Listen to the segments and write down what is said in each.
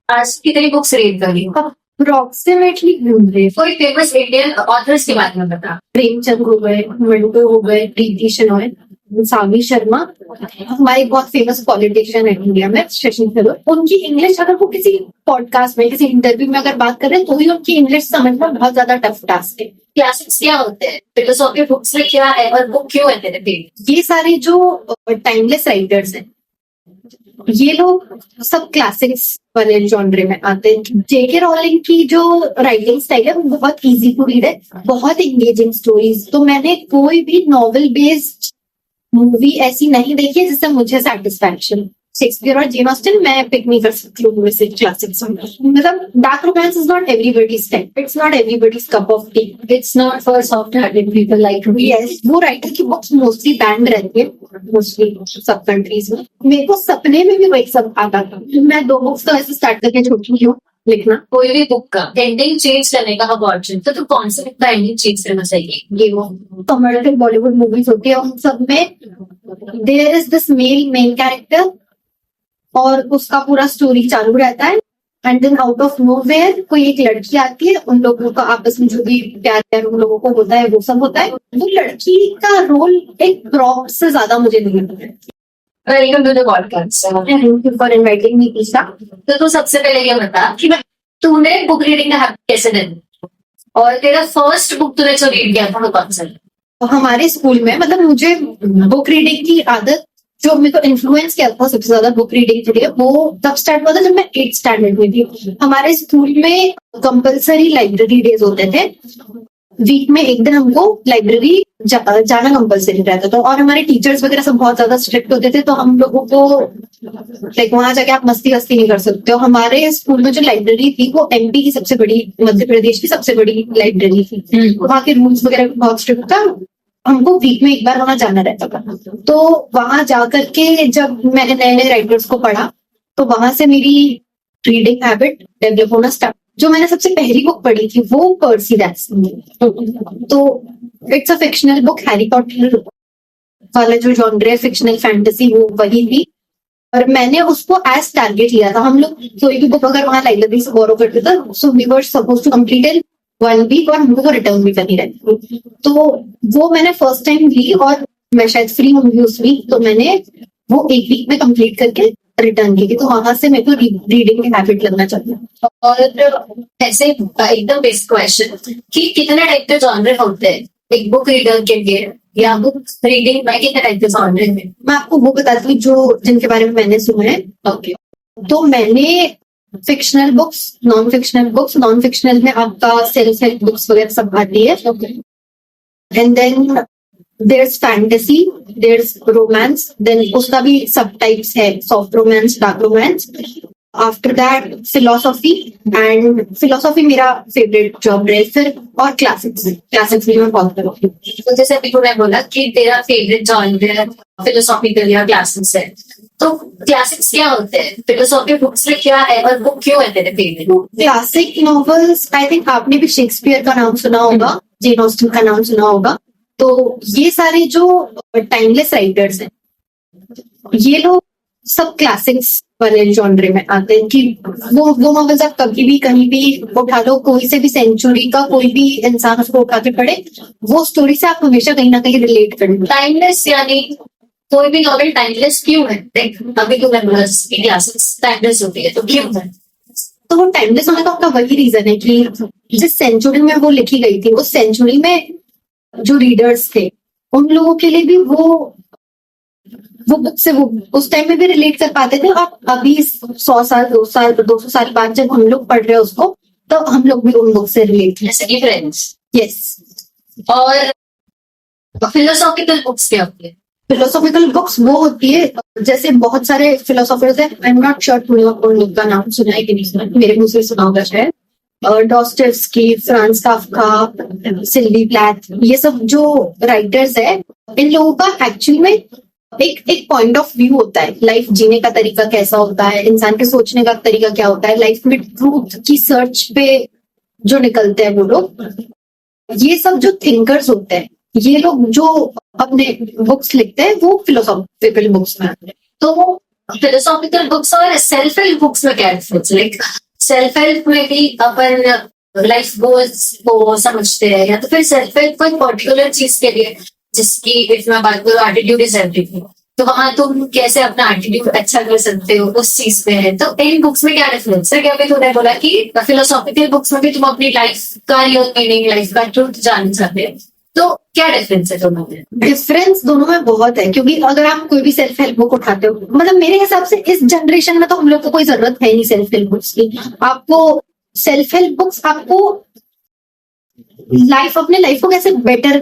आज कितनी books read करी हो? अप्रोक्सीमेटली कोई फेमस इंडियन ऑथर्स के बारे में बता। प्रेमचंद हो गए, मंटो हो गए, प्रीति शेनॉय, सावी शर्मा, हमारे बहुत फेमस पॉलिटिशियन है इंडिया में, शशि थरूर। उनकी इंग्लिश अगर वो किसी पॉडकास्ट में, किसी इंटरव्यू में अगर बात कर रहे हैं तो ही उनकी इंग्लिश समझना बहुत ज्यादा टफ टास्क है। क्लासिक्स क्या होते हैं, फिलोसॉफी बुक्स में क्या है और बुक क्यों है तेरे फेवरेट? ये सारे जो टाइमलेस राइटर्स हैं, ये लोग सब क्लासिक्स वाले जॉनरे में आते हैं। जेके रॉलिंग की जो राइटिंग स्टाइल है वो बहुत इजी टू रीड है, बहुत एंगेजिंग स्टोरीज। तो मैंने कोई भी नॉवेल बेस्ड मूवी ऐसी नहीं देखी है जिससे मुझे सेटिस्फैक्शन। शेक्सपियर और जेन ऑस्टन मैं पिक नहीं कर सकती हूँ वैसे क्लासिक्स। मतलब dark romance is not everybody's type, it's not everybody's cup of T, it's not for soft hearted people like me. Yes, वो राइटर की बुक्स मोस्टली बैंड रहती है मोस्टली सब कंट्रीज में। मेरे को सपने में भी वही सब आता था। मैं 2 बुक्स तो ऐसे स्टार्ट करके छोड़ चुकी हूँ लिखना। कोई भी बुक का एंडिंग चेंज करने का अपॉर्चुनिटी, तो तू कौन से बुक का एंडिंग चेंज करना चाहिए? ये वो कमर्शियल बॉलीवुड मूवीज होती है, उन सब में there is this main character और उसका पूरा स्टोरी चालू रहता है, and then out of nowhere कोई एक लड़की आती है, उन लोगों का आपस में जो भी प्यार उन लोगों को होता है वो सब होता है। वो लड़की का रोल एक प्रॉप से ज्यादा मुझे नहीं लगता है। Welcome to the podcast. Thank you for inviting me Isha. तो तू सबसे पहले ये बता कि तूने बुक रीडिंग का हैबिट कैसे डेवलप, और तेरा फर्स्ट बुक तूने जो रीड किया था वो कौन सा? हमारे स्कूल में, मतलब मुझे बुक रीडिंग की आदत जो मेरे को इन्फ्लुएंस किया था सबसे ज्यादा बुक रीडिंग के लिए, वो तब स्टार्ट हुआ था जब मैं 8th स्टैंडर्ड में थी। हमारे स्कूल में कंपलसरी लाइब्रेरी डेज होते थे। वीक में एक दिन हमको लाइब्रेरी जाना कंपलसरी रहता था, और हमारे टीचर्स वगैरह सब बहुत ज्यादा स्ट्रिक्ट होते थे, तो हम लोगों को लाइक वहां जाके आप मस्ती नहीं कर सकते हो। हमारे स्कूल में जो लाइब्रेरी थी वो एमपी की सबसे बड़ी, मध्य प्रदेश की सबसे बड़ी लाइब्रेरी थी। वहाँ के रूल्स वगैरह बहुत स्ट्रिक्ट था, हमको वीक में एक बार वहां जाना रहता था। तो वहां जाकर के जब मैंने नए नए राइटर्स को पढ़ा तो वहां से मेरी रीडिंग हैबिट डेवलप होना स्टार्ट। जो मैंने सबसे पहली बुक पढ़ी थी वो पर्सी जैक्सन। तो it's a fictional book, Harry Potter वाला जो जॉनर है फिक्शनल फैंटेसी, वो वही थी। और मैंने उसको एज टारगेट लिया था। हम लोग कोई भी बुक अगर वहां लाइब्रेरी से बोरो करते थे, so we were suppose to complete in 1 week, और हमको रिटर्न भी करनी रहती। तो वो मैंने फर्स्ट टाइम ली, और मैं शायद फ्री होंगी उस वीक, तो मैंने वो 1 वीक में कंप्लीट करके रिटर्न की थी। तो वहां से मेरे को रीडिंग की हैबिट लगना चाहिए। और ऐसे एकदम बेसिक क्वेश्चन कि कितने टाइप के जॉनर होते हैं एक बुक रीडर के लिए, या बुक रीडिंग में कितने टाइप के जॉनर में? मैं आपको वो बताती हूँ जो जिनके बारे में मैंने सुना है। ओके। तो मैंने फिक्शनल बुक्स, नॉन फिक्शनल में आपका सेल्फ हेल्प बुक्स वगैरह सब आती है। And then there's fantasy, there's romance, then उसका भी सब टाइप्स है, soft romance, dark romance. After that philosophy, and philosophy मेरा फेवरेट जॉनर है। फिर और क्लासिक्स भी मैं बहुत करूँगी। तो जैसे अभी तूने बोला कि तेरा फेवरेट जॉनर फिलोसॉफिकल या क्लासिक्स है, तो क्लासिक्स क्या होते हैं, फिलोसॉफी बुक्स में क्या है और बुक क्यों है तेरे favourite? Classic novels, I think आपने भी शेक्सपियर का नाम सुना होगा, जेन ऑस्टन का नाम सुना होगा। तो ये सारे जो टाइमलेस राइटर्स हैं, ये लोग सब क्लासिक्स वाले जॉनरे में आते हैं। कि वो नॉवेल्स आप कभी भी कहीं भी उठा लो, कोई से भी सेंचुरी का कोई भी इंसान उसको उठा के पढ़े, वो स्टोरी से आप हमेशा कहीं ना कहीं रिलेट करेंगे। टाइमलेस यानी कोई भी नॉवेल टाइमलेस क्यों है? देख अभी तूने बोला क्लासिक्स टाइमलेस होती है, तो क्यों है? तो वो टाइमलेस होने का आपका वही रीजन है कि जिस सेंचुरी में वो लिखी गई थी, उस सेंचुरी में जो रीडर्स थे उन लोगों के लिए भी वो बुक से वो उस टाइम में भी रिलेट कर पाते थे। और अभी 100 साल 200 साल बाद जब हम लोग पढ़ रहे हैं उसको, तो हम लोग भी उन बुक से रिलेट। जैसे कि फ्रेंड्स। यस। और फिलोसॉफिकल बुक्स क्या होती है? फिलोसॉफिकल बुक्स वो होती है, जैसे बहुत सारे फिलोसोफर्स हैं, आई एम नॉट श्योर तुमने उन लोग का नाम सुना है कि नहीं सुना, मेरे मुंह से सुना होगा शायद। डॉस्टोएव्स्की, फ्रांज काफ्का, सिल्वी प्लैथ, ये सब जो राइटर्स है, इन लोगों का एक्चुअली में एक पॉइंट ऑफ व्यू होता है। लाइफ जीने का तरीका कैसा होता है, इंसान के सोचने का तरीका क्या होता है, लाइफ में ट्रूथ की सर्च पे जो निकलते हैं वो लोग, ये सब जो थिंकर्स होते हैं, ये लोग जो अपने बुक्स लिखते हैं वो फिलोसॉफिकल बुक्स में आते हैं। तो फिलोसॉफिकल बुक्स और सेल्फ हेल्प बुक्स में क्या डिफरेंस? लाइक सेल्फ हेल्प में भी अपन लाइफ गोल्स को समझते हैं, या तो फिर सेल्फ हेल्प कोई पर्टिकुलर चीज के लिए, जिसकी इफ मैं बात करूँ एटीट्यूड इज एवरीथिंग, तो वहां तुम कैसे अपना एटीट्यूड अच्छा कर सकते हो उस चीज में है। तो इन बुक्स में क्या डिफरेंस है? क्या अभी तूने बोला कि फिलोसॉफिकल बुक्स में भी तुम अपनी लाइफ का रियल मीनिंग, लाइफ का ट्रूथ जानना चाहते हो, तो क्या डिफरेंस है दोनों में? डिफरेंस दोनों में बहुत है, क्योंकि अगर आप कोई भी सेल्फ हेल्प बुक उठाते हो, मतलब मेरे हिसाब से इस जनरेशन में तो हम लोग को कोई जरूरत है नहीं सेल्फ हेल्प बुक्स की। आपको सेल्फ हेल्प बुक्स आपको अपने लाइफ को कैसे बेटर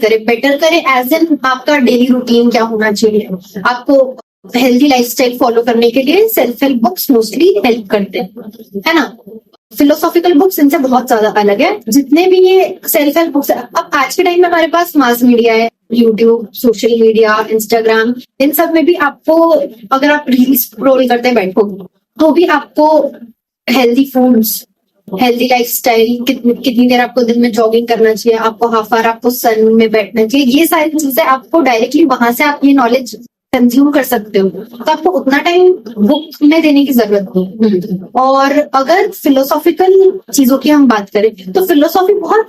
करे एज एन आपका डेली रूटीन क्या होना चाहिए, आपको हेल्दी लाइफस्टाइल फॉलो करने के लिए self help books mostly help करते हैं, है ना। फिलोसॉफिकल बुक्स इनसे बहुत ज्यादा अलग है। जितने भी ये सेल्फ हेल्प बुक्स है, अब आज के टाइम में हमारे पास मास मीडिया है, यूट्यूब, सोशल मीडिया, इंस्टाग्राम, इन सब में भी आपको अगर आप रील्स स्क्रॉल करते बैठो तो भी आपको हेल्दी फूड्स, हेल्दी लाइफस्टाइल, कितनी देर आपको दिन में जॉगिंग करना चाहिए, आपको हाफ आवर आपको सन में बैठना चाहिए, ये सारी चीजें आपको डायरेक्टली वहां से आप ये नॉलेज कंज्यूम कर सकते हो। तो आपको उतना टाइम बुक में देने की जरूरत नहीं। और अगर फिलोसॉफिकल चीजों की हम बात करें तो फिलोसॉफी बहुत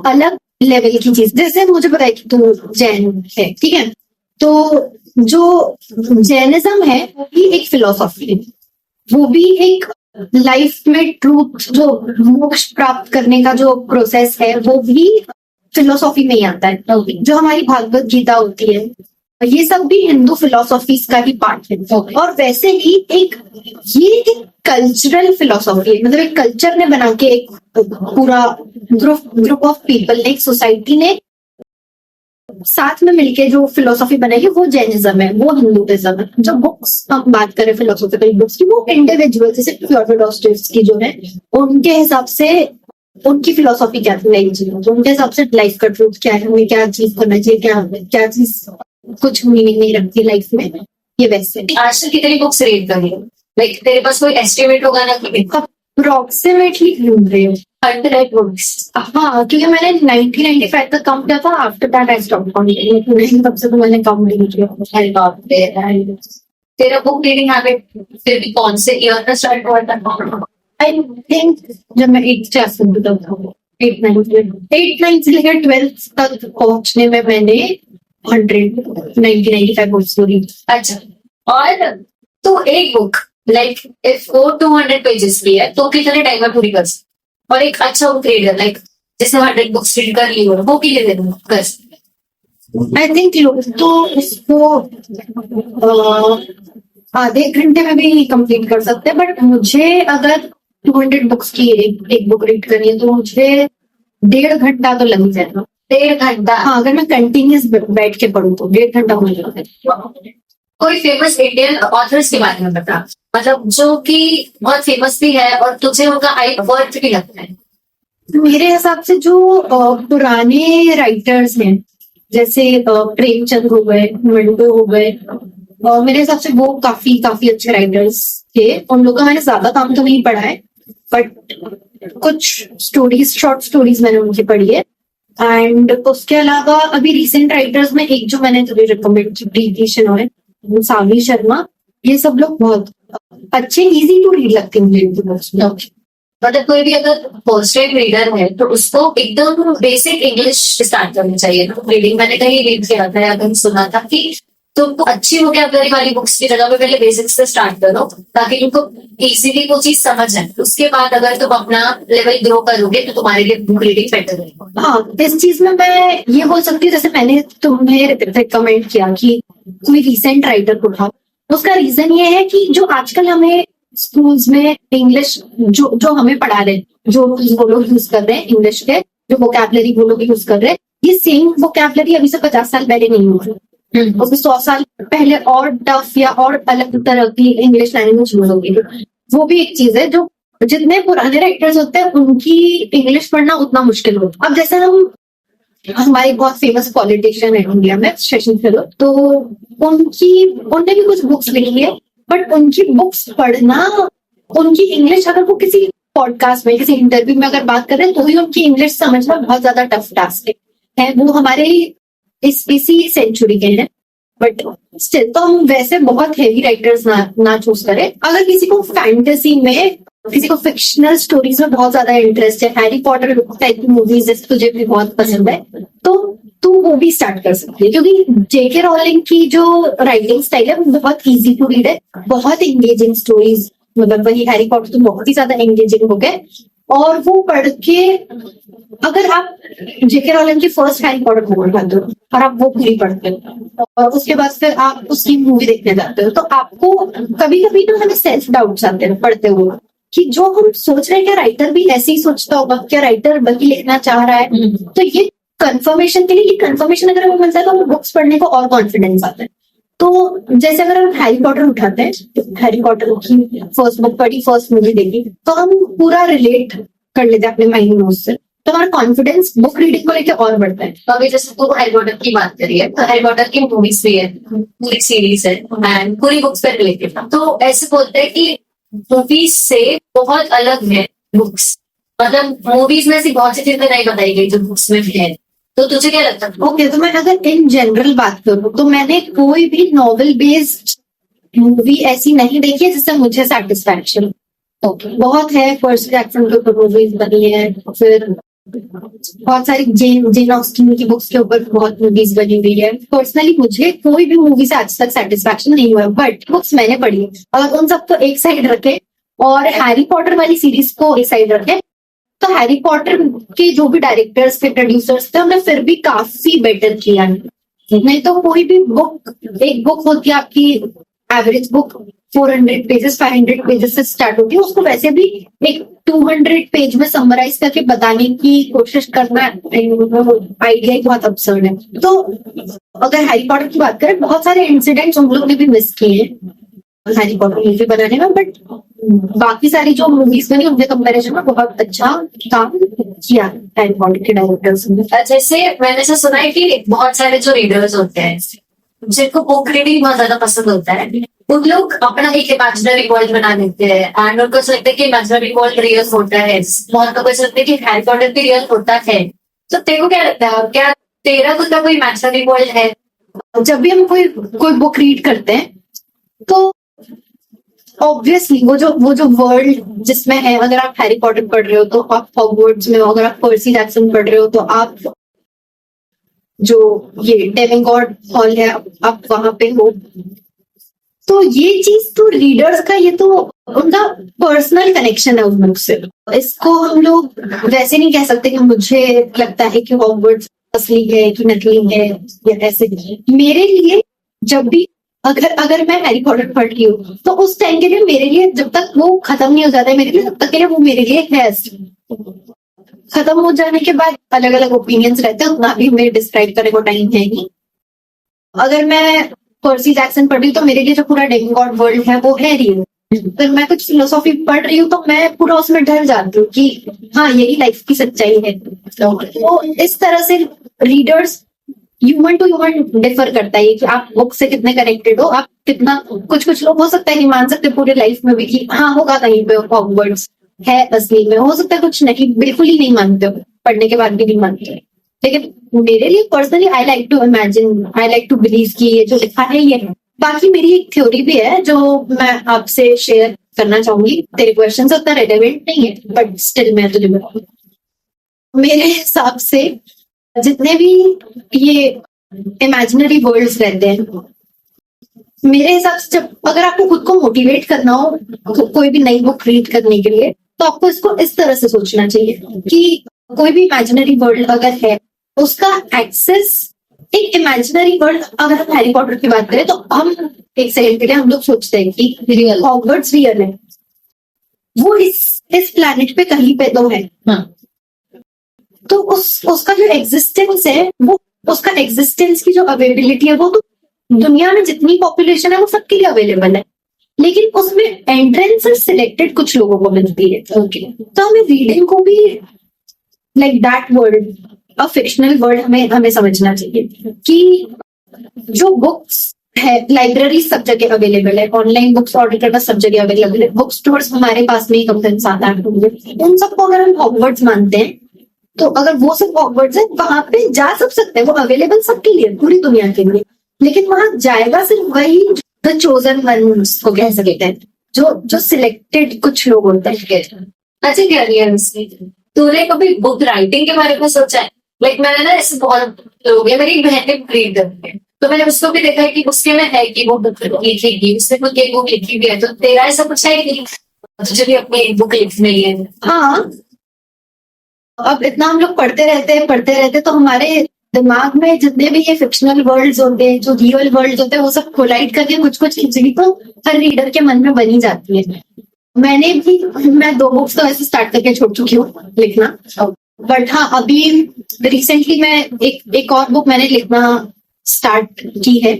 अलग लेवल की चीज। जैसे मुझे पता है कि तू जैन है, ठीक है, तो जो जैनिज्म है वो भी एक फिलोसॉफी है, वो भी एक लाइफ में ट्रूथ, जो मोक्ष प्राप्त करने का जो प्रोसेस है वो भी फिलोसॉफी में ही आता है। जो हमारी भागवत गीता होती है, ये सब भी हिंदू फिलोसॉफीज का ही पार्ट है। और वैसे ही ये एक कल्चरल फिलोसॉफी है, मतलब एक कल्चर ने बना के, एक पूरा ग्रुप ऑफ पीपल ने, एक सोसाइटी ने साथ में मिलके जो फिलोसॉफी बनाई है वो जैनिज्म है, वो हिंदुइज्म है। जब बुक्स हम बात करें फिलोसॉफिकल बुक्स की, वो इंडिविजुअल, जैसे फ्योडोर डॉस्टोयेव्स्की जो है, उनके हिसाब से उनकी फिलोसॉफी क्या थी लाइफ जीने, तो उनके हिसाब से लाइफ का ट्रूथ क्या है, हमें क्या अचीव करना चाहिए, क्या चीज कुछ मीनिंग नहीं रखती लाइफ में, ये वैसे। आज तक कितनी बुक्स रीड करी है? लाइक तेरे पास कोई एस्टिमेट होगा ना कि अप्रोक्सीमेटली ढूंढ रही हूँ 100 बुक्स? हाँ, क्योंकि मैंने 1995 तक काउंट किया था, after that I stop counting, तब से तो मैंने काउंट नहीं किया। अरे बाप रे। तेरा बुक रीडिंग हैबिट फिर भी कौन से ईयर में स्टार्ट हुआ था? आई थिंक जब मैं 8th क्लास में था, 8th-9th से लेकर 12th तक पहुंचने में मैंने 195 बुक्स रीड। अच्छा, और तो एक बुक लाइक इफ वो 200 पेजेस की है तो कितने टाइम में पूरी कर सकते? और एक अच्छा बुक रीडर लाइक जिसने 100 बुक्स रीड कर ली हो, वो कितने दिन कर सकते? आई थिंक लोग तो इसको आधे घंटे में भी कंप्लीट कर सकते हैं, बट मुझे अगर 200 बुक्स की एक बुक रीड करनी है तो मुझे 1.5 घंटा तो लग जाएगा। 1.5 घंटा? हाँ, अगर मैं कंटिन्यूस बैठ के पढ़ूँ तो 1.5 घंटा हो जाएगा। कोई फेमस इंडियन ऑथर्स के बारे में बता, मतलब जो कि बहुत फेमस भी है और तुझे उनका आई वर्थ भी लगता है। मेरे हिसाब से जो पुराने राइटर्स हैं, जैसे प्रेमचंद हो गए, मंटो हो गए, मेरे हिसाब से वो काफी अच्छे राइटर्स थे। उन लोगों का मैंने ज्यादा काम तो नहीं पढ़ा है, बट कुछ स्टोरीज, शॉर्ट स्टोरीज मैंने उनकी पढ़ी है। एंड उसके अलावा अभी रिसेंट राइटर्स में एक जो मैंने तुझे रिकमेंड की, प्रीति शेनॉय, सावी शर्मा, ये सब लोग बहुत अच्छे, इजी टू रीड लगते हैं मुझे इनकी बुक्स। मतलब कोई भी अगर फर्स्ट टाइम रीडर है तो उसको एकदम बेसिक इंग्लिश स्टार्ट करनी चाहिए रीडिंग। मैंने कहीं रीड किया था या कहीं सुना था कि तुमको अच्छी वोकैबुलरी वाली बुक्स की जगह पे पहले बेसिक्स से स्टार्ट करो, ताकि तुमको इजीली वो चीज समझ जाए। उसके बाद अगर तुम अपना लेवल ग्रो करोगे तो तुम्हारे लिए बुक रीडिंग बेटर रहेगा। हाँ, इस चीज में मैं ये बोल सकती हूँ, जैसे मैंने तुम्हें रिकमेंड किया कि कोई रिसेंट राइटर को उठाओ, उसका रीजन ये है कि जो आजकल हमें स्कूल्स में इंग्लिश जो हमें पढ़ा रहे हैं, जो वो लोग यूज कर रहे हैं इंग्लिश के, जो वोकैबुलरी वो लोग यूज कर रहे हैं, ये सेम वोकैबुलरी अभी से 50 साल पहले नहीं यूज है। उसमें 100 साल पहले और टफ या और अलग तरह की इंग्लिश लैंग्वेज यूज होगी। वो भी एक चीज है, जो जितने पुराने राइटर्स होते हैं उनकी इंग्लिश पढ़ना उतना मुश्किल होता है। अब जैसे हमारे बहुत फेमस पॉलिटिशियन है इंडिया में, शशि थरूर, तो उनने भी कुछ बुक्स लिखी है, बट उनकी बुक्स पढ़ना, उनकी इंग्लिश, अगर वो किसी पॉडकास्ट में, किसी इंटरव्यू में अगर बात करें तो ही उनकी इंग्लिश समझना बहुत ज्यादा टफ टास्क है। वो हमारे इसी सेंचुरी के हैं, बट स्टिल तो हम वैसे बहुत हेवी राइटर्स ना चूज करें। अगर किसी को फैंटेसी में, किसी को फिक्शनल स्टोरीज में बहुत ज्यादा इंटरेस्ट है, हैरी पॉटर टाइप की मूवीज जैसे तुझे भी बहुत पसंद है, तो तू वो भी स्टार्ट कर सकती है, क्योंकि जेके रॉलिंग की जो राइटिंग स्टाइल है वो बहुत इजी टू रीड है, बहुत एंगेजिंग स्टोरीज, मतलब वही हैरी पॉटर तो बहुत ही ज्यादा एंगेजिंग हो गए। और वो पढ़ के अगर आप जेके रॉलिंग की फर्स्ट हैरी पॉटर बुक उठाते हो और आप वो पूरी पढ़ते हो और उसके बाद फिर आप उसकी मूवी देखने जाते हो, तो आपको कभी कभी ना हमें सेल्फ डाउट्स आते हैं पढ़ते हुए कि जो हम सोच रहे हैं क्या राइटर भी ऐसे ही सोचता होगा, क्या राइटर बल्कि लिखना चाह रहा है। तो ये कंफर्मेशन के लिए, ये कंफर्मेशन अगर हमें मिलता है तो हमें बुक्स पढ़ने को और कॉन्फिडेंस आता है। तो जैसे अगर हम हैरी पॉटर उठाते हैं, हैरी पॉटर की फर्स्ट बुक पढ़ी, फर्स्ट मूवी देखी, तो हम पूरा रिलेट कर लेते हैं अपने माइंड में उससे, तो हमारा कॉन्फिडेंस बुक रीडिंग को लेकर और बढ़ता है। तो अभी जैसे तू हैरी पॉटर की बात करी है, तो हैरी पॉटर की मूवीज भी है, पूरी सीरीज है एंड पूरी बुक्स पे रिलेटेड है। तो ऐसे बोलते हैं कि मूवीज से बहुत अलग है बुक्स, मतलब मूवीज में से बहुत सी चीजें नहीं बताई गई जो बुक्स में है। तो तुझे क्या लगता है? ओके, तो मैं अगर इन जनरल बात करूं तो मैंने कोई भी नॉवेल बेस्ड मूवी ऐसी नहीं देखी है जिससे मुझे सेटिस्फैक्शन। ओके, बहुत है, पर्सी जैक्सन के ऊपर मूवीज बनी है, फिर बहुत सारी जेन ऑस्टिन की बुक्स के ऊपर बहुत मूवीज बनी हुई है। पर्सनली मुझे कोई भी मूवी से आज तक सेटिस्फैक्शन नहीं हुआ, बट बुक्स मैंने पढ़ी है। अगर उन सबको एक साइड रखे और हैरी पॉटर वाली सीरीज को एक साइड रखे, तो हैरी पॉटर के जो भी डायरेक्टर्स थे, प्रोड्यूसर्स थे, उन्होंने फिर भी काफी बेटर किया है। नहीं तो कोई भी बुक, एक बुक होती है आपकी एवरेज बुक 400 पेजेस 500 पेजेस से स्टार्ट होती है, उसको वैसे भी एक 200 पेज में समराइज करके बताने की कोशिश करना आइडिया ही बहुत अब्सर्ड है। तो अगर हैरी पॉटर की बात करें, बहुत सारे इंसिडेंट्स हम लोग ने भी मिस किए हैं हैरी पॉटर मूवी बनाने में, बट बाकी सारी जो मूवीज बनी उनके कंपैरिजन में बहुत अच्छा काम किया हैरी पॉटर के डायरेक्टर्स ने। जैसे मैंने से सुना है कि बहुत सारे जो रीडर्स होते हैं जिनको बुक रीडिंग बहुत ज्यादा पसंद होता है, उन लोग अपना एक इमेजिनरी वर्ल्ड बना लेते हैं एंड उनको ऐसा लगता है कि इमेजिनरी वर्ल्ड रियल होता है। बहुत लोग ऐसा लगता है कि हैरी पॉटर भी रियल होता है। तो तेरे को क्या लगता है, क्या तेरा खुद का कोई इमेजिनरी वर्ल्ड है? जब भी हम कोई बुक रीड करते हैं तो ऑब्वियसली वो जो वर्ल्ड जिसमें है, अगर आप हैरी पॉटर पढ़ रहे हो तो आप हॉगवर्ट्स में हो, अगर आप पर्सी जैक्सन पढ़ रहे हो तो आप जो ये डेविंगॉर्ड हॉल है आप वहां पे हो। तो ये चीज तो रीडर्स का, ये तो उनका पर्सनल कनेक्शन है उस बुक से। इसको हम लोग वैसे नहीं कह सकते कि मुझे लगता है कि हॉगवर्ट्स असली है कि नकली है या ऐसे। मेरे लिए जब भी अगर मैं हैरी पॉटर पढ़ रही हूँ तो उस टाइम के लिए मेरे लिए, जब तक वो खत्म नहीं हो जाता है मेरे लिए, तब तक के लिए वो मेरे लिए है असली। खत्म हो जाने के बाद अलग अलग ओपिनियंस रहते हैं, उतना भी हमें डिस्क्राइब करने को टाइम है नहीं। अगर मैं पर्सी जैक्सन पढ़ रही हूँ तो मेरे लिए जो पूरा डेविंगॉर्ड वर्ल्ड है वो है रियल। अगर मैं कुछ फिलोसॉफी पढ़ रही हूँ तो मैं पूरा उसमें ढल जाती हूँ कि हाँ यही लाइफ की सच्चाई है। तो इस तरह से readers human to human differ करता है कि आप बुक से कितने कनेक्टेड हो, आप कितना। कुछ लोग हो सकता है नहीं मान सकते पूरे लाइफ में भी कि हाँ होगा कहीं पे हॉगवर्ट्स है असली में, हो सकता है कुछ नहीं, बिल्कुल ही नहीं मानते हो, पढ़ने के बाद भी नहीं मानते। लेकिन मेरे लिए personally I like to imagine, I like to believe कि ये जो लिखा है ये है। बाकी मेरी एक थ्योरी भी है जो मैं आपसे शेयर करना चाहूंगी। तेरे क्वेश्चन उतना रेलेवेंट नहीं है बट स्टिल मैं तुझे बताऊँ। मेरे हिसाब से जितने भी ये इमेजिनरी वर्ल्ड्स रहते हैं, मेरे हिसाब से जब अगर आपको खुद को मोटिवेट करना हो कोई भी नई बुक रीड करने के लिए, तो आपको इसको इस तरह से सोचना चाहिए कि कोई भी इमेजिनरी वर्ल्ड अगर है उसका एक्सेस, एक इमेजिनरी वर्ल्ड, अगर हम हैरी पॉटर की बात करें तो हम एक सेकंड के लिए हम लोग सोचते हैं कि रियल हॉगवर्ट्स रियल है, वो इस प्लैनेट पे कहीं पे तो है। हाँ। तो उसका जो एग्जिस्टेंस है, वो उसका एग्जिस्टेंस की जो अवेलेबिलिटी है, वो तो दुनिया में जितनी पॉपुलेशन है वो सबके लिए अवेलेबल है, लेकिन उसमें एंट्रेंस सिलेक्टेड कुछ लोगों को मिलती है। ओके, तो हमें रीडिंग को भी like that world, a fictional world हमें समझना चाहिए कि जो बुक्स है लाइब्रेरी सब जगह अवेलेबल है, ऑनलाइन बुक्स ऑर्डर करना सब जगह अवेलेबल है, बुक स्टोर्स हमारे पास में ही कम से कम 7-8 होंगे। उन सबको अगर हम हॉगवर्ट्स मानते हैं तो अगर वो सब हॉगवर्ट्स है वहां पे जा सब सकते हैं, वो अवेलेबल सबके लिए, पूरी दुनिया के लिए। लेकिन वहां जाएगा सिर्फ वही द चोजन वंस को कह सकते हैं, जो सिलेक्टेड कुछ लोग होते हैं। अच्छा क्या रिया, तूने कभी बुक राइटिंग के बारे में सोचा है? लाइक मैंने ना ऐसे बहुत लोग हैं, मेरी एक बहन ने बुक रीड करती है, तो मैंने उसको भी देखा है कि उसके में है कि वो बुक लिखेगी, उसने खुद एक बुक लिखी भी है। तो तेरा ऐसा कुछ है कि तुझे भी अपनी बुक लिखनी है? हाँ, अब इतना हम लोग पढ़ते रहते तो हमारे दिमाग में जितने भी ये फिक्शनल वर्ल्ड्स होते हैं, जो रियल वर्ल्ड्स होते हैं, वो सब कोलाइड करके कुछ कुछ चीजें तो हर रीडर के मन में बनी जाती है। मैं 2 बुक्स तो ऐसे स्टार्ट करके छोड़ चुकी हूँ लिखना, बट हाँ अभी रिसेंटली मैं एक और बुक मैंने लिखना स्टार्ट की है,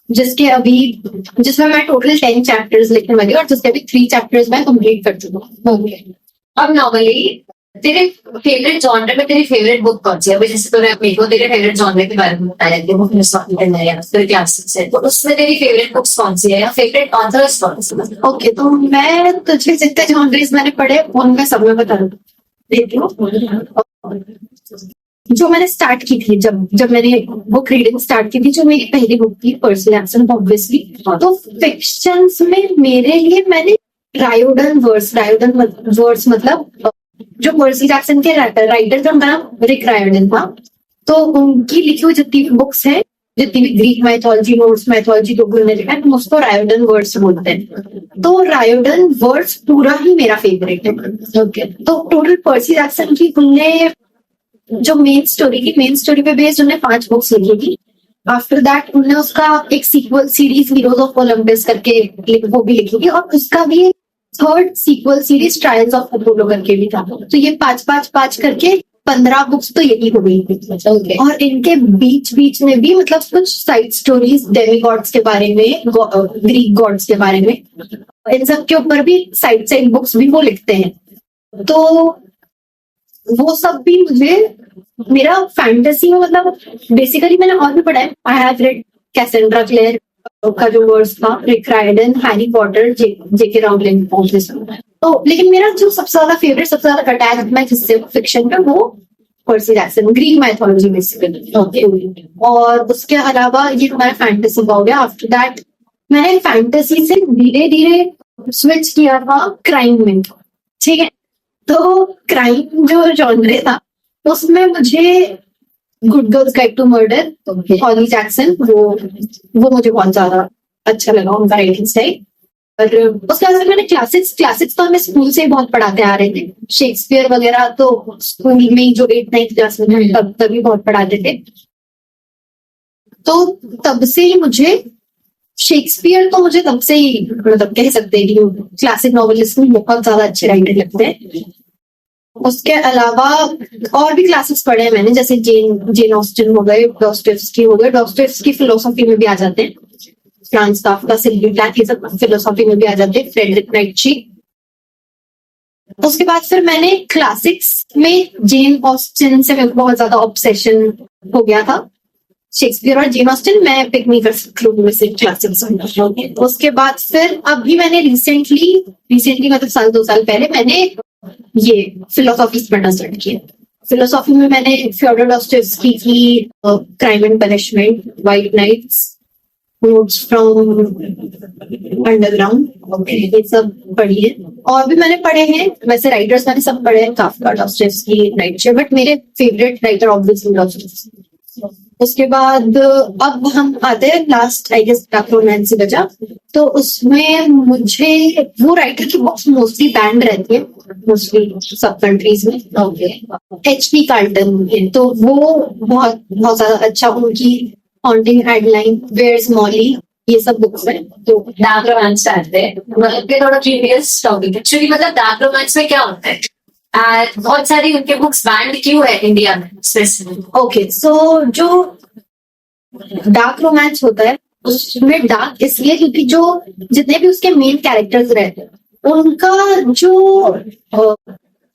जिसमें मैं टोटल 10 चैप्टर्स लिखने वाली हूँ, और जिसके अभी 3 चैप्टर्स मैं कंप्लीट कर चुकी हूँ। अब नॉर्मली तेरे फेवरेट जॉनर में तेरी फेवरेट बुक कौन सी है? अभी जैसे तूने अपने को तेरे फेवरेट जॉनर के बारे में बताया कि वो फिलोसॉफिकल है या फिर क्लासिक्स है, तो उसमें तेरी फेवरेट बुक्स कौन सी है या फेवरेट ऑथर्स कौन सी है? ओके, तो मैं तुझे जितने जॉनर्स मैंने पढ़े उनमें सब में बता देती हूँ। जो मैंने स्टार्ट की थी, जब मैंने बुक रीडिंग स्टार्ट की थी, जो मेरी पहली बुक थी पर्सी जैक्सन ऑब्वियसली, तो फिक्शंस में मेरे लिए मैंने रायोडन वर्स मतलब जो पर्सी जैक्सन के राइटर का नाम रिक रायोडन था, तो उनकी लिखी हुई जितनी भी बुक्स हैं, जितनी भी ग्रीक मैथोलॉजी, नॉर्स मैथोलॉजी जो भी उन्होंने लिखा है, उसको रायोडन वर्स बोलते हैं। तो रायोडन वर्स पूरा ही मेरा फेवरेट है। ओके, तो टोटल पर्सी जैक्सन की उनने जो मेन स्टोरी पे बेस्ड उन्होंने 5 बुक्स लिखी थी। आफ्टर दैट उन्होंने उसका एक sequel series Heroes of Olympus करके वो भी लिखी थी, और उसका भी 3rd sequel series Trials of Apollo करके भी था। तो ये 5 करके 15 बुक्स तो यही हो गई थी। और इनके बीच में भी मतलब कुछ साइड स्टोरीज डेमी गॉड्स के बारे में, ग्रीक गॉड्स के बारे में, इन सब के ऊपर भी साइड बुक्स भी वो लिखते हैं। तो वो सब भी मुझे, मेरा फैंटेसी में मतलब बेसिकली मैंने और भी पढ़ा है। I have read Cassandra Clare का जो वर्स था, Rick Riordan, Harry Potter, JK Rowling, तो लेकिन मेरा जो सबसे ज्यादा फेवरेट, सबसे ज्यादा अटैच मैं जिससे फिक्शन पे, वो Percy Jackson, Greek mythology basically. और उसके अलावा ये हमारा फैंटेसी हो गया। आफ्टर दैट मैंने फैंटेसी से धीरे धीरे स्विच किया था क्राइम में। ठीक है, तो क्राइम जो जॉनर था उसमें मुझे Good Girl's Guide to Murder, Holly Jackson, वो मुझे बहुत ज्यादा अच्छा लगा, उनका राइटिंग स्टाइल। और उसके बाद मैंने क्लासिक्स तो हमें स्कूल से ही बहुत पढ़ाते आ रहे थे। शेक्सपियर वगैरह तो स्कूल में ही जो 8th-9th क्लास में तभी बहुत पढ़ाते थे। तो तब से ही मुझे शेक्सपियर तो मुझे तब से ही मतलब कह सकते हैं कि क्लासिक नॉवेलिस्ट में बहुत ज्यादा अच्छे राइटर लगते हैं। उसके अलावा और भी क्लासेस पढ़े हैं मैंने, जैसे जेन ऑस्टिन हो गए, डॉस्टोयेव्स्की फिलोसॉफी में भी आ जाते हैं, फ्रांस काफ्का, सिल्वी प्लैथ, ये सब फिलोसॉफी में भी आ जाते हैं, फ्रेडरिक नीत्शे। उसके बाद फिर मैंने क्लासिक्स में जेन ऑस्टिन से मेरे को बहुत ज्यादा ऑब्सेशन हो गया था। शेक्सपियर और जेन ऑस्टिन मैं पिक नहीं कर सकती हूँ से क्लासिक्स। उसके बाद फिर अभी मैंने रिसेंटली मतलब 1-2 साल पहले मैंने ये फिलोसॉफी पढ़ना स्टार्ट किया। फिलोसॉफी में मैंने फ्योडोर डॉस्टोयेव्स्की की Crime and Punishment, White Nights, Notes from Underground, ये सब पढ़ी है। और भी मैंने पढ़े हैं, वैसे राइटर्स मैंने सब पढ़े हैं, काफ्का, डॉस्टोयेव्स्की, नीत्शे, बट मेरे फेवरेट राइटर ऑब्वियसली डॉस्टोयेव्स्की। उसके बाद अब हम आते हैं last, I guess, dark romance से बचा। तो उसमें मुझे वो राइटर की बुक्स मोस्टली बैंड रहती है, मोस्टली सब कंट्रीज में। HP कार्ल्टन, तो वो बहुत बहुत ज्यादा अच्छा, उनकी हॉन्टिंग हेडलाइन, वेयर्स मॉली, ये सब बुक्स हैं। तो डार्क रोमांस आते हैं, मतलब ये थोड़ा क्यूरियस टॉपिक है एक्चुअली। मतलब डार्क रोमांस में क्या होता है, बहुत सारी उनके बुक्स बैंड क्यों है इंडिया में स्पेसिफिक? ओके, सो जो डार्क रोमांस होता है उसमें डार्क इसलिए क्योंकि जो जितने भी उसके मेन कैरेक्टर्स रहते हैं उनका जो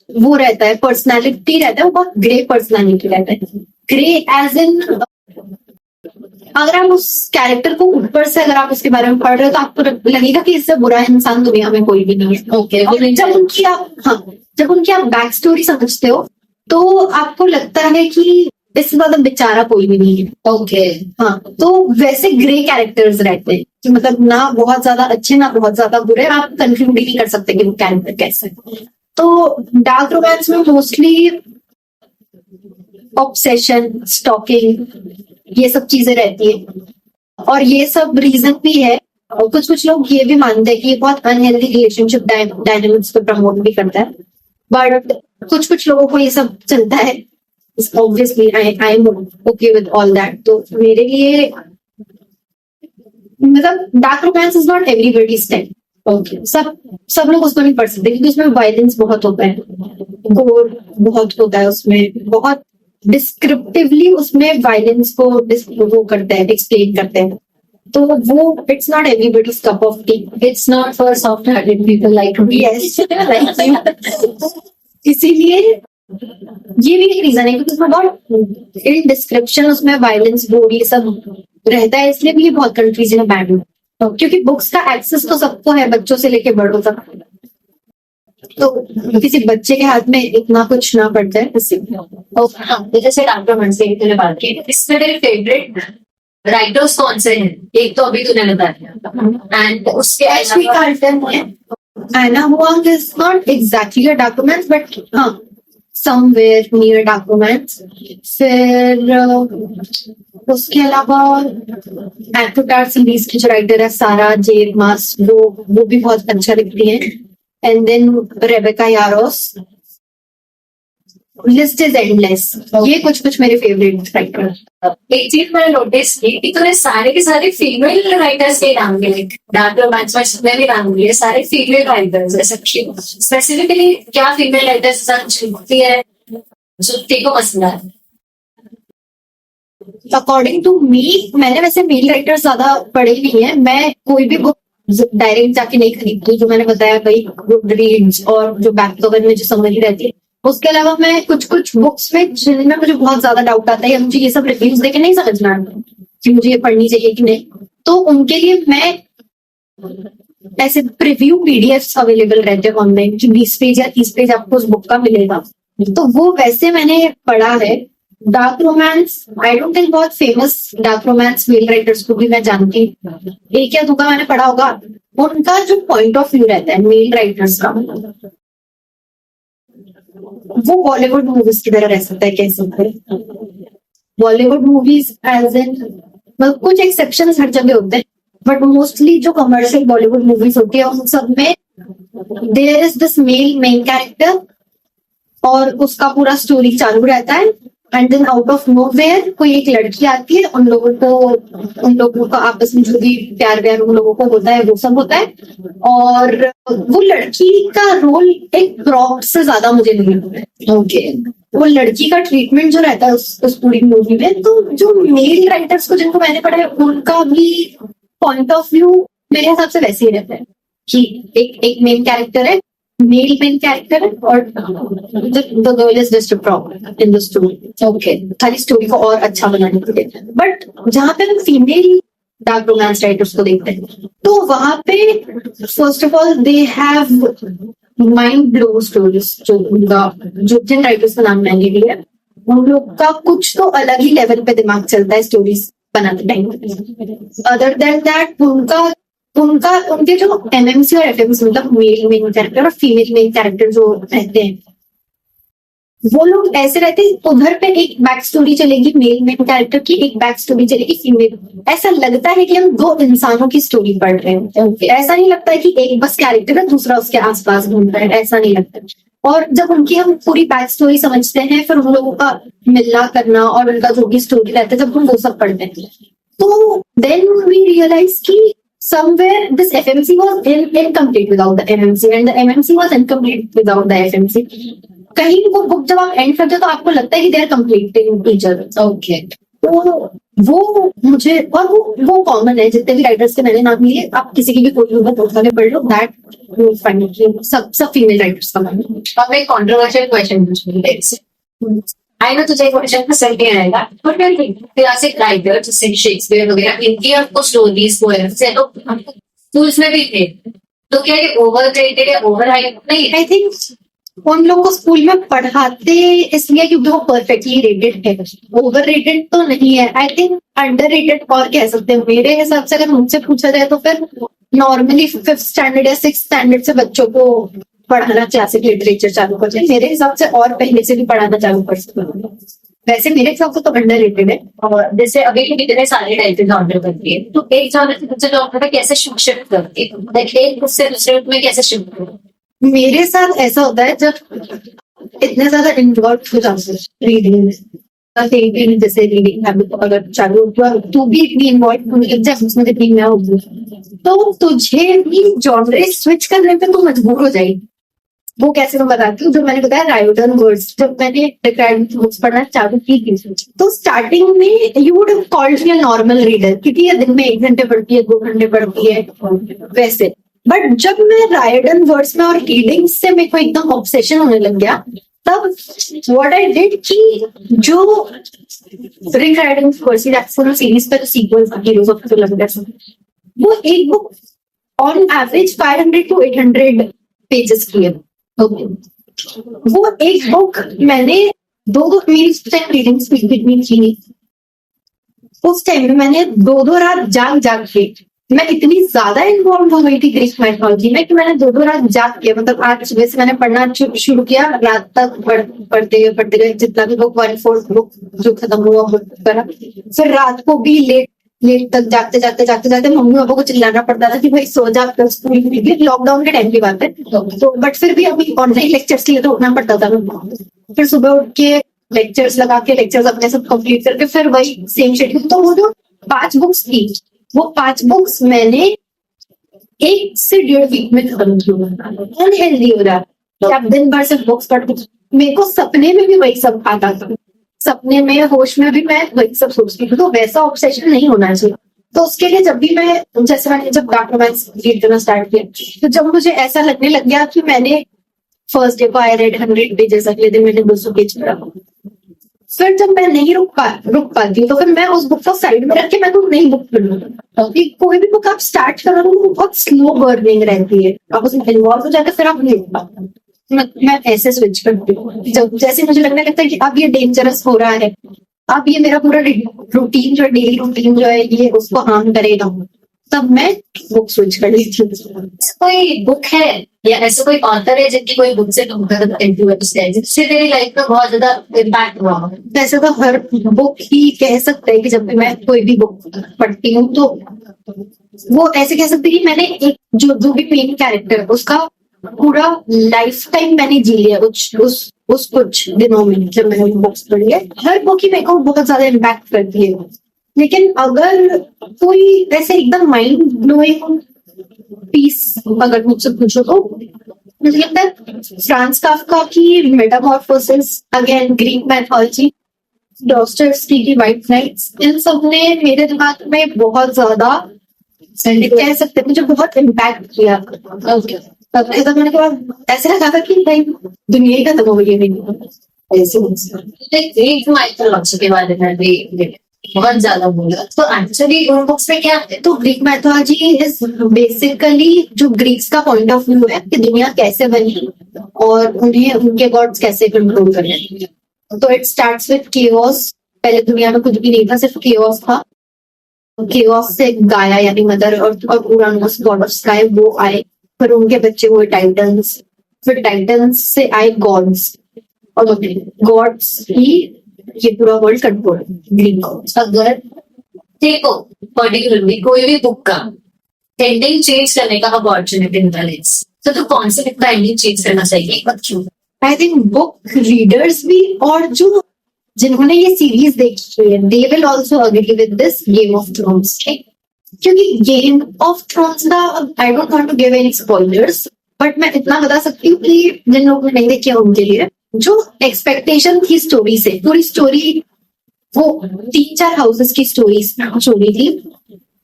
वो रहता है, पर्सनालिटी रहता है, वो बहुत ग्रे पर्सनालिटी रहता है। ग्रे एज इन, अगर आप उस कैरेक्टर को ऊपर से अगर आप उसके बारे में पढ़ रहे हो तो आपको लगेगा कि इससे बुरा इंसान दुनिया में कोई भी नहीं है। ओके, जब उनकी आप बैक स्टोरी समझते हो तो आपको लगता है कि इससे ज्यादा बेचारा कोई भी नहीं है। ओके। हाँ, तो वैसे ग्रे कैरेक्टर्स रहते हैं कि मतलब ना बहुत ज्यादा अच्छे ना बहुत ज्यादा बुरे, आप कंक्लूड ही नहीं कर सकते कि वो कैरेक्टर कैसे है। तो डार्क रोमांस में मोस्टली ऑब्सेशन, स्टॉकिंग, ये सब चीजें रहती है, और ये सब रीजन भी है। और कुछ कुछ लोग ये भी मानते हैं कि ये बहुत अनहेल्दी रिलेशनशिप डायनामिक्स को प्रमोट भी करता है, बट कुछ कुछ लोगों को ये सब चलता है। Obviously I am okay with all that. तो मेरे लिए मतलब dark romance is not everybody's type. Okay, सब लोग उसको नहीं पढ़ सकते क्योंकि उसमें वायलेंस बहुत होता है, गोर बहुत होता है उसमें, बहुत डिस्क्रिप्टिवली उसमें वायलेंस को वो करते हैं, एक्सप्लेन करते हैं। तो वो it's not everybody's cup of T. It's not for soft hearted people like me. Yes, इसीलिए ये भी एक रीजन है क्योंकि उसमें बहुत इन डिस्क्रिप्शन, उसमें वायलेंस, गोर, ये सब रहता है, इसलिए भी ये बहुत कंफ्यूजिंग है बैड में। क्योंकि बुक्स का एक्सेस तो सबको है, बच्चों से लेके बड़ों तक, तो किसी बच्चे के हाथ में इतना कुछ ना पड़ता है इसलिए। तो जैसे डार्क रोमांस की तूने बात की, इसमें तेरे फेवरेट राइटर्स कौन से हैं? एक तो अभी तूने बताया, एंड उसके एचपी कार्ल्टन है। Ana Huang is not exactly a dark romance, but हाँ, समवेयर नियर डार्क रोमांस। फिर उसके अलावा एटोटार सीरीज की जो राइटर है सारा जे मास, वो भी बहुत अच्छा लिखती है। And then Rebecca Yarros, list is endless. ये कुछ मेरे फेवरेट राइटर। एक चीज मैंने नोटिस की कि तूने सारे के सारे फीमेल राइटर्स के नाम लिए, डार्क रोमांस में भी नाम लिए सारे फीमेल राइटर्स। ऐसा स्पेसिफिकली क्या फीमेल राइटर्स लिखती है जो तेरे को पसंद है? अकॉर्डिंग टू मी, मैंने वैसे मेल राइटर ज्यादा पढ़े नहीं है, मैं कोई भी बुक डायरेक्ट जाके नहीं खरीदती, जो मैंने बताया भाई गुड रीड्स और जो बैक कवर में जो समरी रहती है। उसके अलावा मैं कुछ बुक्स में जिनमें मुझे बहुत ज्यादा डाउट आता है या मुझे ये सब रिव्यूज देके नहीं समझना आता कि मुझे ये पढ़नी चाहिए कि नहीं, तो उनके लिए मैं ऐसे प्रीव्यू पीडीएफ अवेलेबल रहते हैं ऑनलाइन, जो 20 पेज या 30 पेज आपको उस बुक का मिलेगा, तो वो वैसे मैंने पढ़ा है। Dark romance I don't think बहुत famous dark romance male writers को भी मैं जानती हूँ, एक या दो का मैंने पढ़ा होगा। उनका जो पॉइंट ऑफ व्यू रहता है मेल राइटर्स का, वो बॉलीवुड मूवीज की तरह रह सकता है, कह सकते हैं। बॉलीवुड मूवीज एज इन, मतलब कुछ एक्सेप्शंस हर जगह होते हैं, बट मोस्टली जो कमर्शियल बॉलीवुड मूवीज होती है उन सब में there is this male main character और उसका पूरा स्टोरी चालू रहता है, and then out of nowhere कोई एक लड़की आती है, उन लोगों का आपस में जो भी प्यार व्यार उन लोगों को होता है वो सब होता है, और वो लड़की का रोल एक प्रॉप से ज्यादा मुझे नहीं लगता है। ओके, वो लड़की का ट्रीटमेंट जो रहता है उस पूरी मूवी में, तो जो मेल राइटर्स को जिनको मैंने पढ़ा है उनका भी पॉइंट ऑफ व्यू मेरे हिसाब से वैसे ही रहता है कि एक मेन कैरेक्टर है, मेल मेन कैरेक्टर है, और the girl is just a prop in the story. Okay, खाली स्टोरी को और अच्छा बनाने के लिए। बट जहां पे हम फीमेल डार्क रोमांस राइटर्स को देखते हैं तो वहां पे first of all they have mind blow stories. जो जिन राइटर्स का नाम मैंने लिया उन लोग का कुछ तो अलग ही लेवल पे दिमाग चलता है स्टोरीज बनाते टाइम। अदर देन दैट उनके जो एमएमसी और एफएमसी, मतलब मेल मेन कैरेक्टर और फीमेल मेन कैरेक्टर जो रहते हैं, वो लोग ऐसे रहते हैं, उधर पे एक बैक स्टोरी चलेगी मेल मेन कैरेक्टर की, एक बैक स्टोरी चलेगी फीमेल। ऐसा लगता है कि हम दो इंसानों की स्टोरी पढ़ रहे हैं। ऐसा नहीं लगता है कि एक बस कैरेक्टर है दूसरा उसके आसपास घूम रहा है, ऐसा नहीं लगता। और जब उनकी हम पूरी बैक स्टोरी समझते हैं, फिर उन लोगों का मिलना करना और उनका जो भी स्टोरी रहता है, जब हम वो सब पढ़ते हैं, तो देन वी रियलाइज की somewhere this FMC was incomplete without the MMC and the MMC was incomplete without the FMC. कहीं वो बुक जब आप एंड करते हो तो आपको लगता है कि they are completing each other. Okay, तो वो मुझे, और वो कॉमन है जितने भी राइटर्स के मैंने नाम लिए, आप किसी की भी कोई बुक उठा के पढ़ लो, दैट फाइनली सब फीमेल राइटर्स का नाम है। अब एक कंट्रोवर्शियल क्वेश्चन पूछूंगी। आई नो तुझे क्वेश्चन पसंद नहीं आएगा, बट क्लासिक राइटर जैसे शेक्सपियर वगैरह, इनकी आपको स्टोरीज पोएम्स से तो स्कूल्स में भी थे, तो क्या ये ओवर रेटेड या ओवर हाइप नहीं? आई थिंक उन लोगों को स्कूल में पढ़ाते इसलिए क्योंकि वो परफेक्टली रेटेड है, ओवर रेटेड तो नहीं है। आई थिंक अंडर रेटेड और कह सकते हैं मेरे हिसाब से। अगर मुझसे पूछा जाए तो फिर नॉर्मली 5th स्टैंडर्ड या 6th स्टैंडर्ड से बच्चों को पढ़ाना क्लासिक लिटरेचर चालू कर जाए मेरे हिसाब से, और पहले से भी पढ़ाना चालू कर सकते हैं। वैसे मेरे हिसाब से तो अंडर रेटेड है। और जैसे अभी भी कितने सारे टाइप के जॉनर करती है, तो एक जॉनर से दूसरे जॉनर में कैसे शिफ्ट करती है, लाइक एक बुक से दूसरे बुक में कैसे शिफ्ट करती मेरे साथ ऐसा होता है जब इतने ज्यादा इन्वॉल्व हो जाते हैं रीडिंग में, जैसे रीडिंग हैबिट अगर चालू हुआ तो भी इतनी इन्वॉल्व होने लग जाए उसमें जितनी मैं होगी, तो तुझे भी जॉनर स्विच करने पे तो मजबूर हो जाएगी। वो कैसे मैं बताती हूँ, जो मैंने बताया राइडन वर्ड्स, जब मैंने डिक्राइबिंग बुक्स पढ़ना चालू की थी तो स्टार्टिंग में you would have called me a normal reader, क्योंकि ये दिन में 1 घंटे पढ़ती है, 2 घंटे पढ़ती है वैसे। बट जब मैं राइडन वर्ड्स में और रीडिंग से मेरे को एकदम ऑब्सेशन होने लग गया, तब व्हाट आई डिड कि जो रिक राइडन वर्ड्स की सीरीज पर सीक्वल हीरोज ऑफ कोलंबस, वो एक book on average 500 to 800 pages की है। Okay. वो एक बुक मैंने दो मेरी रीडिंग स्पीड कितनी थी उस टाइम में, मैंने 2 रात जाग जाग के, मैं इतनी ज्यादा इन्वॉल्व हो गई थी ग्रीक माइथोलॉजी में कि मैंने 2 रात जाग के, मतलब आज सुबह से मैंने पढ़ना शुरू किया, रात तक पढ़ते गए जितना भी बुक 1/4 बुक जो खत्म हुआ करा। फिर रात को भी लेट तक जागते मम्मी पापा को चिल्लाना पड़ता था कि भाई सो जा, कर स्कूल में, लॉकडाउन के टाइम की बात है तो। बट फिर भी अभी ऑनलाइन लेक्चर्स के लिए तो उठना पड़ता था। फिर सुबह उठ के लेक्चर्स लगा के लेक्चर्स अपने सब कंप्लीट करके फिर वही सेम शेड्यूल। तो वो जो 5 बुक्स थी, वो 5 बुक्स मैंने 1 से 1.5 वीक में खत्म किया। अनहेल्दी हो रहा है, आप दिन भर सिर्फ बुक्स पढ़ते। मेरे को सपने में भी वही सब आता था, सपने में होश में भी मैं वही सब सोचती हूँ, तो वैसा ऑब्सेशन नहीं होना चाहिए। तो उसके लिए जब भी मैं, जैसे मैंने जब डार्क रोमांस रीड करना स्टार्ट किया, तो जब मुझे ऐसा लगने लग गया कि मैंने फर्स्ट डे को आई रेड 100 पेजेस, अगले दिन मैंने 200 पेज पढ़ा, फिर जब मैं नहीं रुक पाती तो फिर मैं उस बुक को साइड में रख के मैं तो नई बुक पढ़ूंगा। कोई भी बुक आप स्टार्ट करो तो बहुत स्लो बर्निंग रहती है, आप उसमें इन्वॉल्व हो जाते फिर आप नहीं पाते। मैं ऐसे स्विच करती हूँ जब जैसे मुझे लगने लगता है कि अब ये डेंजरस हो रहा है, अब ये मेरा पूरा रूटीन जो डेली रूटीन जो है ये उसको हार्म करेगा, तब मैं बुक स्विच कर लेती हूँ। कोई बुक है या ऐसा कोई ऑथर है जिनकी कोई बुक से तुम जिससे तेरी लाइफ में बहुत ज्यादा इम्पैक्ट हुआ? वैसे तो हर बुक ही कह सकते हैं कि जब भी मैं कोई भी बुक पढ़ती हूँ तो वो ऐसे कह सकते हैं कि मैंने एक जो भी मेन कैरेक्टर है उसका पूरा लाइफ टाइम मैंने जी लिया उस कुछ दिनों में जब मैंने बुक्स पढ़ी है। हर बुक ही मेरे को बहुत ज्यादा इम्पैक्ट करती है, लेकिन अगर कोई ऐसे एकदम माइंड ब्लोइंग पीस अगर मुझसे पूछो तो मुझे लगता है फ्रांस काफ्का की मेटामॉर्फोसिस, अगेन ग्रीक माइथोलॉजी, डॉस्टोयेव्स्की की व्हाइट नाइट्स, इन सब ने मेरे दिमाग में बहुत ज्यादा कह सकते हैं मुझे बहुत इम्पैक्ट किया। ऐसा मैंने कहा ऐसे लगा था कि भाई दुनिया ही खत्म हो गई है मेरी। ग्रीक माइथोलॉजी के बारे में भी बहुत ज्यादा बोला, तो एक्चुअली उन बुक्स में क्या है? तो ग्रीक माइथोलॉजी इज बेसिकली जो ग्रीक्स का पॉइंट ऑफ व्यू है कि दुनिया कैसे बनी और उन्हें उनके गॉड्स कैसे कंट्रोल करने। तो इट स्टार्ट्स विद केओस। पहले दुनिया में कुछ भी नहीं था, सिर्फ केओस था। केओस से गाया यानी मदर और उरानस गॉड ऑफ स्काई वो आए, फिर उनके बच्चे हुए टाइटन्स, फिर टाइटन्स से आए गॉड्स, और गॉड्स ही ये पूरा वर्ल्ड कंट्रोल। Greek gods. अगर देखो पर्टिकुलरली कोई भी बुक का एंडिंग चेंज करने का अपॉर्चुनिटी मिला है, तो तू कौन से बुक का एंडिंग चेंज करना चाहिए? क्यों? आई थिंक बुक रीडर्स भी और जो जिन्होंने ये सीरीज देखी है they will also agree with this Game of Thrones, क्योंकि गेम ऑफ थ्रोन्स का I don't want to give any spoilers, but मैं इतना बता सकती हूँ कि जिन लोगों ने नहीं देखी है उनके लिए जो एक्सपेक्टेशन थी स्टोरी से, पूरी स्टोरी वो 3-4 हाउसेस की स्टोरी थी,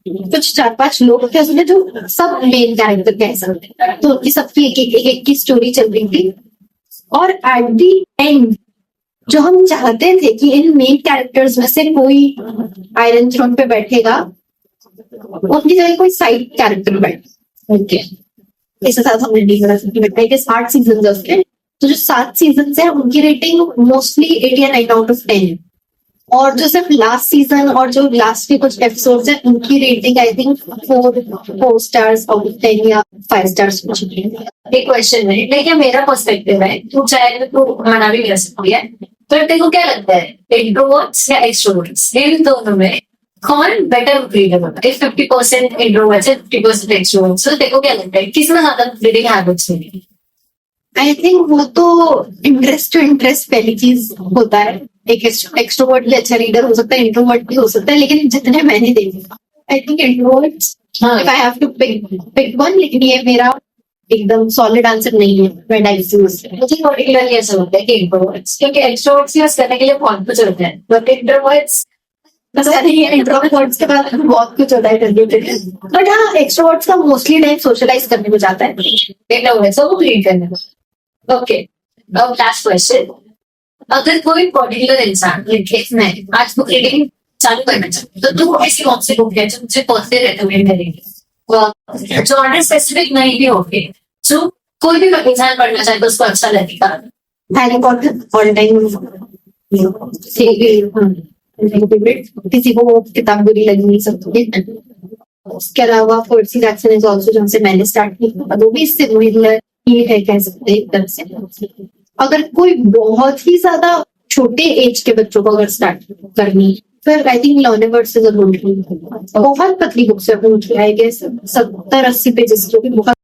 कुछ 4-5 लोग थे उसमें जो सब मेन कैरेक्टर कह सकते हैं, तो उनकी सबकी एक की स्टोरी चल रही थी। और एट दी एंड जो हम चाहते थे कि इन मेन कैरेक्टर्स में से कोई आयरन थ्रोन पे बैठेगा, उनकी जगह कोई साइड कैरेक्टर बैठे। ओके, इसके साथ हमने डील करा सकते हैं कि 8 सीजन है उसके, तो जो 7 सीजन है उनकी रेटिंग मोस्टली 8 या 9 आउट ऑफ 10 है। और जो सिर्फ लास्ट सीजन और जो लास्ट के कुछ एपिसोड्स हैं उनकी rating I think 4 stars out of 10 या 5 स्टार्स कुछ है। एक क्वेश्चन है, लेकिन मेरा पर्सपेक्टिव है, तू चाहे तो मना भी कर सकती है, पर तेरे को क्या लगता है इंट्रोवर्ट्स या एक्सट्रोवर्ट्स इन दोनों में कौन बेटर रीडर होता है? 50% इंट्रोवर्ट्स है, 50% एक्सट्रोवर्ट्स, तो तेरे को क्या लगता है किसमें ज्यादा रीडिंग हैबिट्स होगी? आई थिंक वो तो इंटरेस्ट टू इंटरेस्ट पहली चीज होता है। एक एक्सट्रोवर्ट भी अच्छा रीडर हो सकता है, इंट्रोवर्ट भी हो सकता है, लेकिन जितने मैंने देखे I think introverts if I have to pick one, लेकिन ये मेरा एकदम सॉलिड आंसर नहीं है। मैं डाइवर्स मुझे पर्टिकुलरली ऐसा होता है कि इंट्रोवर्ट्स, क्योंकि एक्सट्रोवर्ट्स यूज करने के लिए बहुत कुछ होता है, बट इंट्रोवर्ट्स इंट्रोवर्ट्स के पास बहुत कुछ होता है करने के लिए, बट हाँ एक्सट्रोवर्ट्स का मोस्टली टाइम सोशलाइज करने में जाता है। इंट्रोवर्ट्स वो रीड करने में। ओके, अब लास्ट क्वेश्चन, अगर कोई पर्टिकुलर इंसान लिखे मैं आज बुक रीडिंग चालू करना चाहूँ, तो तू ऐसी कौन सी बुक है जो मुझे पढ़ते रहते हुए मिलेगी, जो ऑर्डर स्पेसिफिक नहीं भी होगी, जो कोई भी इंसान पढ़ना चाहे तो उसको अच्छा लगेगा? हैरी पॉटर ऑल टाइम किसी को वो किताब बुरी लगी नहीं सकती। उसके अलावा पर्सी जैक्सन इज आल्सो, जो से मैंने स्टार्ट की, वो भी इससे मिलर ही है कह सकते हैं एक तरह से। अगर कोई बहुत ही ज्यादा छोटे एज के बच्चों को अगर स्टार्ट करनी, फिर I think learniverse is a good, बहुत पतली बुक्स है उनकी, आई गेस 70-80 पेजेस, जो कि बहुत